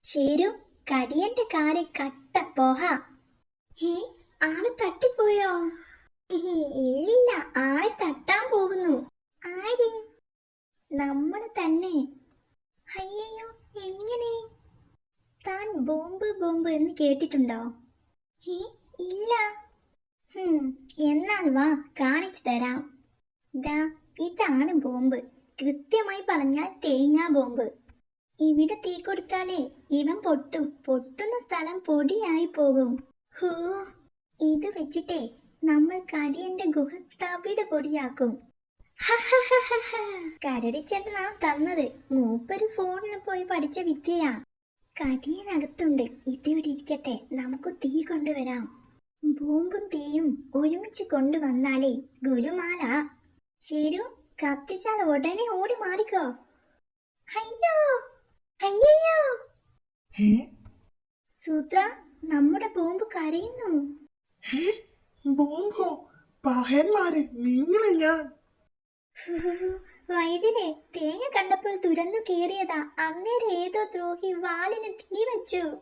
ശരു, കടിയന്റെ കാര്യം കട്ട പോഹ. ആള് തട്ടിപ്പോയോ? ഇല്ലില്ല, ആളെ തട്ടാൻ പോകുന്നു. ആര്? നമ്മള് തന്നെ. അയ്യോ, എങ്ങനെ? താൻ ബോംബ് ബോംബ് എന്ന് കേട്ടിട്ടുണ്ടോ? ഇല്ല. എന്നാൽ വാ, കാണിച്ചു തരാം. ദാ, ഇതാണ് ബോംബ്. കൃത്യമായി പറഞ്ഞാൽ തേങ്ങാ ബോംബ്. ഇവിടെ തീ കൊടുത്താലേ ഇവൻ പൊട്ടും. പൊട്ടുന്ന സ്ഥലം പൊടിയായി പോകും. ഹോ, ഇത് വെച്ചിട്ടേ നമ്മൾ കടിയന്റെ ഗുഹ തവിട് പൊടിയാക്കും. കരടിച്ചേട്ടനാ തന്നത്. മൂപ്പര് ഫോണിൽ പോയി പഠിച്ച വിദ്യയാ. കടിയനകത്തുണ്ട്. ഇതിവിടെ ഇരിക്കട്ടെ, നമുക്ക് തീ കൊണ്ടുവരാം. ബോംബും തീയും ഒരുമിച്ച് കൊണ്ടുവന്നാലേ ഗുരുമാല. ശരു, കത്തിച്ചാൽ ഉടനെ ഓടി മാറിക്കോ. അയ്യോ, അയ്യോ. സൂത്ര, നമ്മുടെ ബോംബ് കരയുന്നു. ബോംബോ? പഹന്മാരെ, നിങ്ങളെ ഞാൻ. വൈദ്യരെ, തേങ്ങ കണ്ടപ്പോൾ തുരന്നു കേറിയതാ. അന്നേരം ഏതോ ദ്രോഹി വാളിന് തീ വെച്ചു.